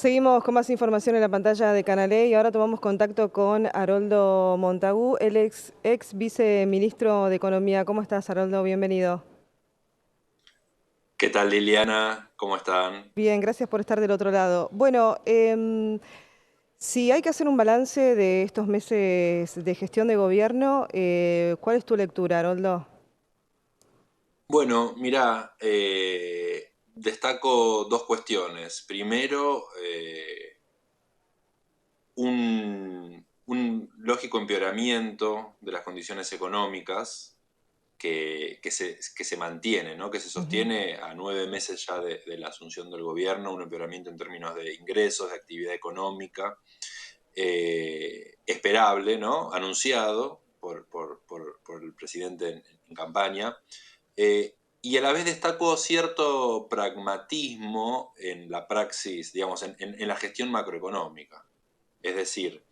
Seguimos con más información en la pantalla de Canal E y ahora tomamos contacto con Haroldo Montagu, el ex viceministro de Economía. ¿Cómo estás, Haroldo? Bienvenido. ¿Qué tal, Liliana? ¿Cómo están? Bien, gracias por estar del otro lado. Bueno, si hay que hacer un balance de estos meses de gestión de gobierno, ¿cuál es tu lectura, Haroldo? Bueno, mirá, destaco dos cuestiones. Primero, un lógico empeoramiento de las condiciones económicas que se mantiene, ¿no? Que se Ujú. sostiene a 9 meses ya de la asunción del gobierno, un empeoramiento en términos de ingresos, de actividad económica, esperable, ¿no? Anunciado por el presidente en campaña. Y a la vez destaco cierto pragmatismo en la praxis, digamos, en la gestión macroeconómica. Es decir,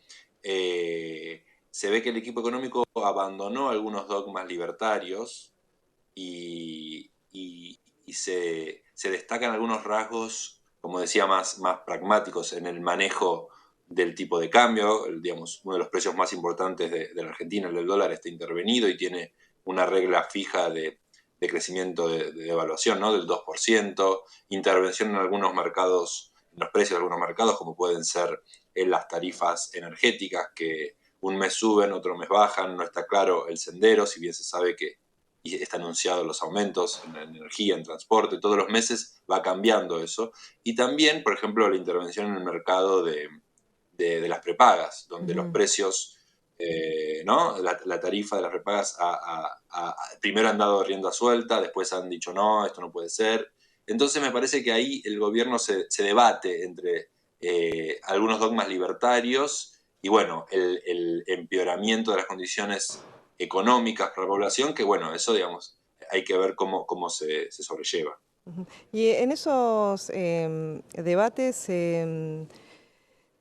se ve que el equipo económico abandonó algunos dogmas libertarios y se destacan algunos rasgos, como decía, más pragmáticos en el manejo del tipo de cambio. Digamos, uno de los precios más importantes de la Argentina, el del dólar, está intervenido y tiene una regla fija de crecimiento de evaluación, ¿no? Del 2%, intervención en algunos mercados, en los precios de algunos mercados, como pueden ser en las tarifas energéticas, que un mes suben, otro mes bajan, no está claro el sendero, si bien se sabe que y está anunciado los aumentos en energía, en transporte, todos los meses va cambiando eso. Y también, por ejemplo, la intervención en el mercado de las prepagas, donde los Ujú. precios, ¿no? La tarifa de las prepagas primero han dado rienda suelta, después han dicho no, esto no puede ser. Entonces me parece que ahí el gobierno se debate entre algunos dogmas libertarios y bueno, el empeoramiento de las condiciones económicas para la población, que bueno, eso digamos, hay que ver cómo se sobrelleva. Ujú. Y en esos debates,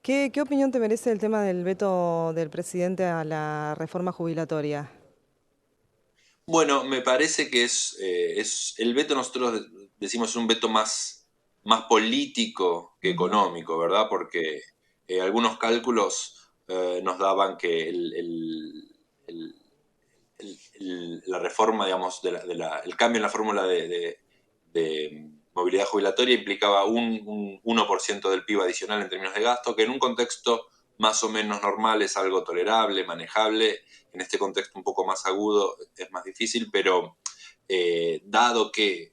¿qué opinión te merece el tema del veto del presidente a la reforma jubilatoria? Bueno, me parece que es el veto, nosotros decimos un veto más político que Ujú. económico, ¿verdad? Porque algunos cálculos nos daban que la reforma, digamos, el cambio en la fórmula de movilidad jubilatoria implicaba un 1% del PIB adicional en términos de gasto, que en un contexto más o menos normal es algo tolerable, manejable. En este contexto un poco más agudo es más difícil, pero dado que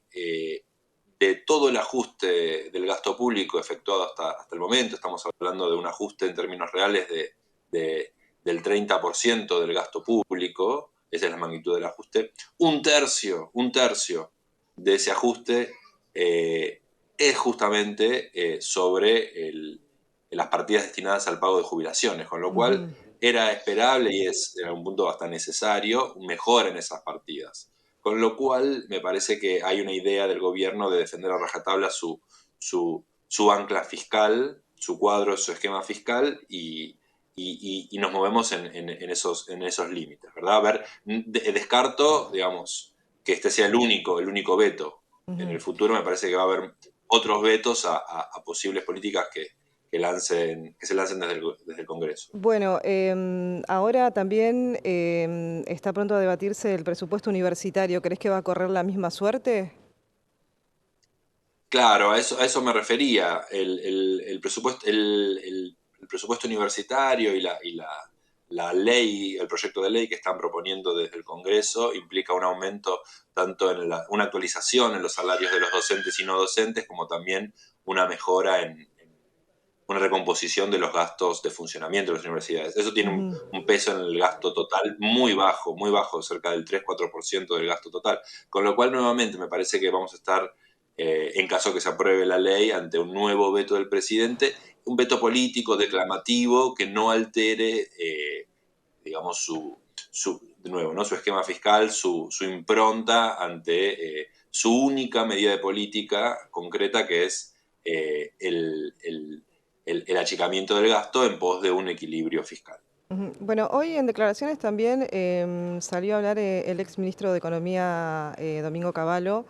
de todo el ajuste del gasto público efectuado hasta el momento, estamos hablando de un ajuste en términos reales de, del 30% del gasto público, esa es la magnitud del ajuste, un tercio de ese ajuste es justamente sobre las partidas destinadas al pago de jubilaciones, con lo cual Ujú. era esperable y es en algún punto hasta necesario mejor en esas partidas. Con lo cual me parece que hay una idea del gobierno de defender a rajatabla su ancla fiscal, su cuadro, su esquema fiscal y nos movemos en esos límites, ¿verdad? A ver, descarto, digamos, que este sea el único veto. En Ujú. el futuro me parece que va a haber otros vetos a posibles políticas que se lancen desde el Congreso. Bueno, ahora también está pronto a debatirse el presupuesto universitario. ¿Crees que va a correr la misma suerte? Claro, a eso me refería. El presupuesto universitario y la ley, el proyecto de ley que están proponiendo desde el Congreso implica un aumento tanto una actualización en los salarios de los docentes y no docentes, como también una mejora en una recomposición de los gastos de funcionamiento de las universidades. Eso tiene un, Ujú. un peso en el gasto total muy bajo, cerca del 3-4% del gasto total. Con lo cual, nuevamente, me parece que vamos a estar, en caso que se apruebe la ley, ante un nuevo veto del presidente, un veto político, declamativo, que no altere, digamos, de nuevo, ¿no? Su esquema fiscal, su impronta ante su única medida de política concreta, que es el achicamiento del gasto en pos de un equilibrio fiscal. Ujú. Bueno, hoy en declaraciones también salió a hablar el ex ministro de Economía, Domingo Cavallo.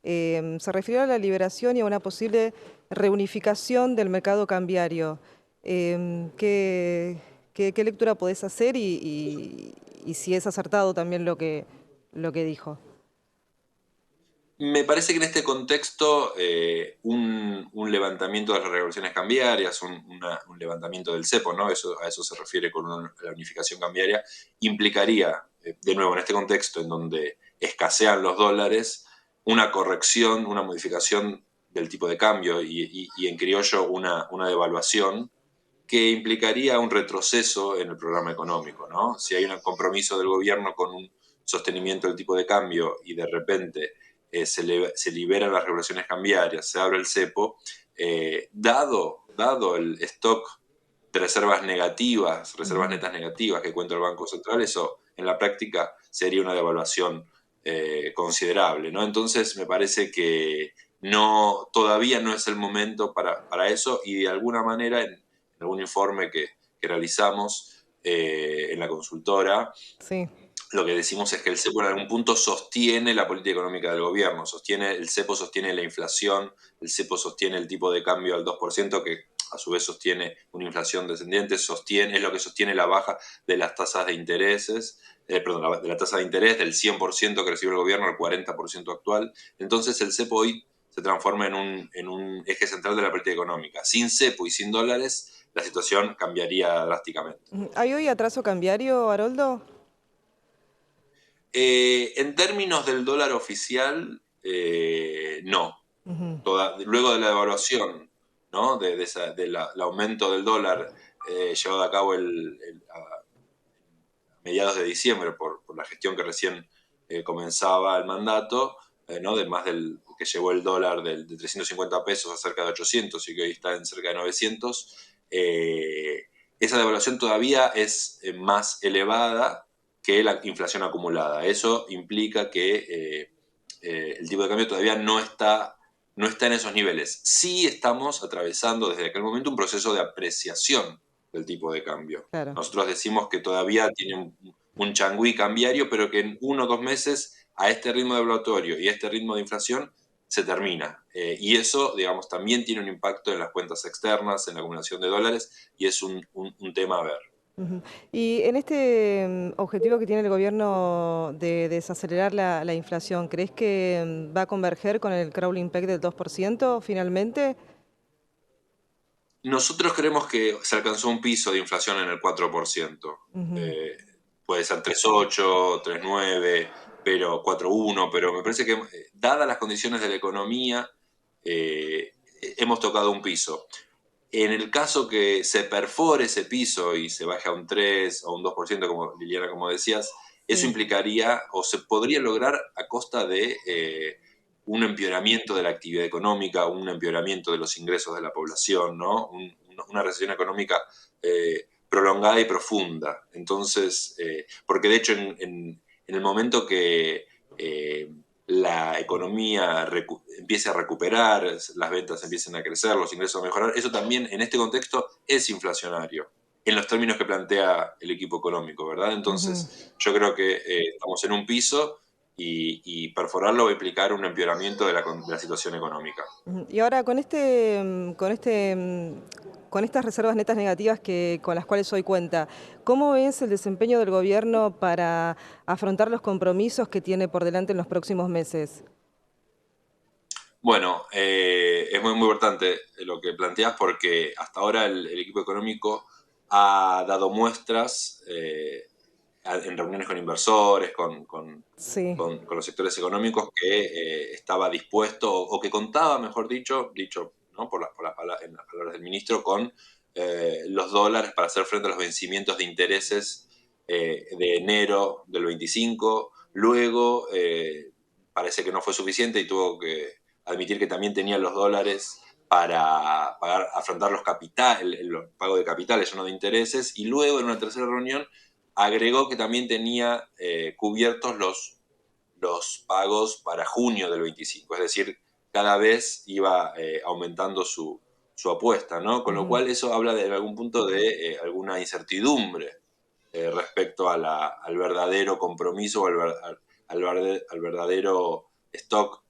Se refirió a la liberación y a una posible reunificación del mercado cambiario. ¿Qué lectura podés hacer y si es acertado también lo que dijo? Me parece que en este contexto un levantamiento de las regulaciones cambiarias, un levantamiento del cepo, ¿no? A eso se refiere con la unificación cambiaria, implicaría, de nuevo, en este contexto en donde escasean los dólares, una corrección, una modificación del tipo de cambio y en criollo una devaluación que implicaría un retroceso en el programa económico, ¿no? Si hay un compromiso del gobierno con un sostenimiento del tipo de cambio y de repente se liberan las regulaciones cambiarias, se abre el cepo, dado el stock de reservas negativas, reservas netas negativas que cuenta el Banco Central, eso en la práctica sería una devaluación considerable, ¿no? Entonces me parece que todavía no es el momento para eso y de alguna manera en algún informe que realizamos en la consultora, Sí. lo que decimos es que el cepo en algún punto sostiene la política económica del gobierno, el cepo sostiene la inflación, el cepo sostiene el tipo de cambio al 2%, que a su vez sostiene una inflación descendiente, es lo que sostiene la baja de las tasas de intereses, de la tasa de interés del 100% que recibe el gobierno al 40% actual. Entonces el cepo hoy se transforma en un eje central de la política económica. Sin cepo y sin dólares, la situación cambiaría drásticamente. ¿Hay hoy atraso cambiario, Haroldo? En términos del dólar oficial, no. Ujú. Luego de la devaluación, ¿no? Del aumento del dólar llevado a cabo a mediados de diciembre por la gestión que recién comenzaba el mandato, ¿no? De más del que llevó el dólar de 350 pesos a cerca de 800 y que hoy está en cerca de 900, esa devaluación todavía es más elevada que la inflación acumulada. Eso implica que el tipo de cambio todavía no está en esos niveles. Sí estamos atravesando desde aquel momento un proceso de apreciación del tipo de cambio. Claro. Nosotros decimos que todavía tiene un changüí cambiario, pero que en 1 o 2 meses a este ritmo devaluatorio y a este ritmo de inflación se termina. Y eso, digamos, también tiene un impacto en las cuentas externas, en la acumulación de dólares, y es un tema a ver. Ujú. Y en este objetivo que tiene el gobierno de desacelerar la inflación, ¿crees que va a converger con el crawling peg del 2% finalmente? Nosotros creemos que se alcanzó un piso de inflación en el 4%. Ujú. Puede ser 3,8, 3,9, pero 4,1, pero me parece que dadas las condiciones de la economía, hemos tocado un piso. En el caso que se perfore ese piso y se baje a un 3 o un 2%, como Liliana, como decías, eso Sí. implicaría o se podría lograr a costa de un empeoramiento de la actividad económica, un empeoramiento de los ingresos de la población, ¿no? Una recesión económica prolongada y profunda. Entonces, porque de hecho en el momento que la economía empiece a recuperar, las ventas empiecen a crecer, los ingresos a mejorar, eso también en este contexto es inflacionario, en los términos que plantea el equipo económico, ¿verdad? Ujú. Entonces, yo creo que estamos en un piso y perforarlo va a implicar un empeoramiento de la situación económica. Ujú. Y ahora con estas reservas netas negativas con las cuales hoy cuenta, ¿cómo es el desempeño del gobierno para afrontar los compromisos que tiene por delante en los próximos meses? Bueno, es muy importante lo que planteas porque hasta ahora el equipo económico ha dado muestras en reuniones con inversores, Sí. con los sectores económicos, que estaba dispuesto o que contaba, mejor dicho, ¿no? En las palabras del ministro, con los dólares para hacer frente a los vencimientos de intereses de enero del 25. Luego parece que no fue suficiente y tuvo que admitir que también tenía los dólares para afrontar los pagos de capitales, no de intereses, y luego en una tercera reunión agregó que también tenía cubiertos los pagos para junio del 25, es decir, cada vez iba aumentando su apuesta, ¿no? Con lo Ujú. cual eso habla en algún punto de alguna incertidumbre respecto al verdadero compromiso o al verdadero stock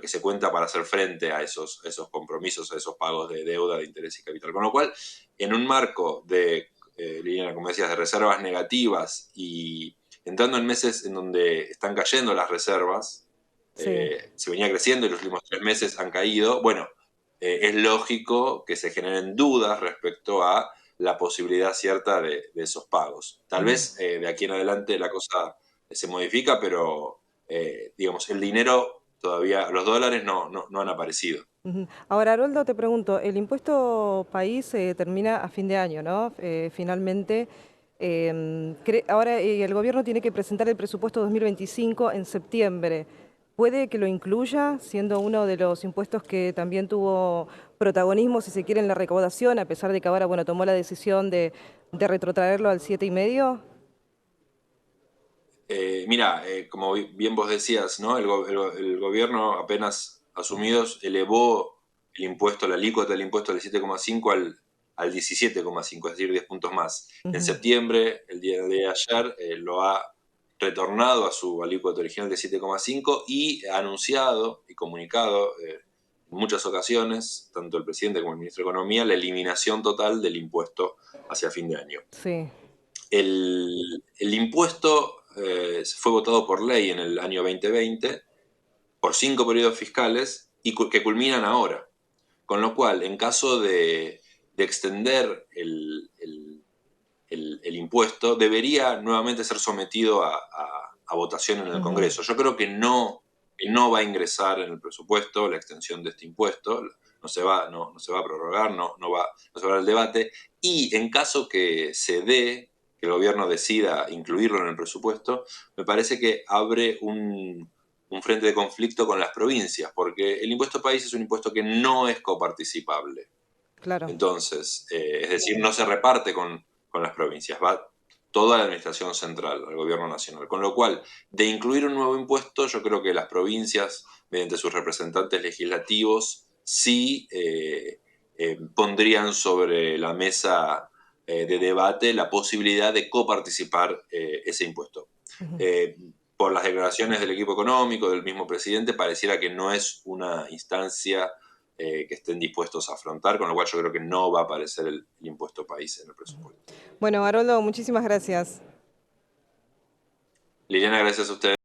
que se cuenta para hacer frente a esos compromisos, a esos pagos de deuda, de interés y capital. Con lo cual, en un marco de, Liliana, como decías, de reservas negativas y entrando en meses en donde están cayendo las reservas, Sí. se venía creciendo y los últimos 3 meses han caído, bueno, es lógico que se generen dudas respecto a la posibilidad cierta de esos pagos. Tal Ujú. vez de aquí en adelante la cosa se modifica, pero digamos, el dinero todavía, los dólares no han aparecido. Ujú. Ahora, Haroldo, te pregunto, el impuesto país termina a fin de año, ¿no? Finalmente, ahora el gobierno tiene que presentar el presupuesto 2025 en septiembre. ¿Puede que lo incluya, siendo uno de los impuestos que también tuvo protagonismo, si se quiere, en la recaudación, a pesar de que ahora, bueno, tomó la decisión de retrotraerlo al 7,5? Mira, como bien vos decías, ¿no? El gobierno apenas asumidos elevó el impuesto, la alícuota del impuesto del 7,5 al 17,5, es decir, 10 puntos más. En Ujú. septiembre, el día de ayer, lo ha retornado a su alícuota original de 7,5 y ha anunciado y comunicado en muchas ocasiones, tanto el presidente como el ministro de Economía, la eliminación total del impuesto hacia fin de año. Sí. El impuesto fue votado por ley en el año 2020 por 5 periodos fiscales y que culminan ahora. Con lo cual, en caso de extender el impuesto, debería nuevamente ser sometido a votación en el Ujú. Congreso. Yo creo que no va a ingresar en el presupuesto la extensión de este impuesto, no se va a prorrogar, no se va a dar el debate, y en caso que se dé, que el gobierno decida incluirlo en el presupuesto, me parece que abre un frente de conflicto con las provincias, porque el impuesto país es un impuesto que no es coparticipable. Claro. Entonces, es decir, no se reparte con las provincias, va toda la administración central, al gobierno nacional. Con lo cual, de incluir un nuevo impuesto, yo creo que las provincias, mediante sus representantes legislativos, sí pondrían sobre la mesa de debate la posibilidad de coparticipar ese impuesto. Ujú. Eh, por las declaraciones del equipo económico, del mismo presidente, pareciera que no es una instancia que estén dispuestos a afrontar, con lo cual yo creo que no va a aparecer el impuesto país en el presupuesto. Bueno, Haroldo, muchísimas gracias. Liliana, gracias a ustedes.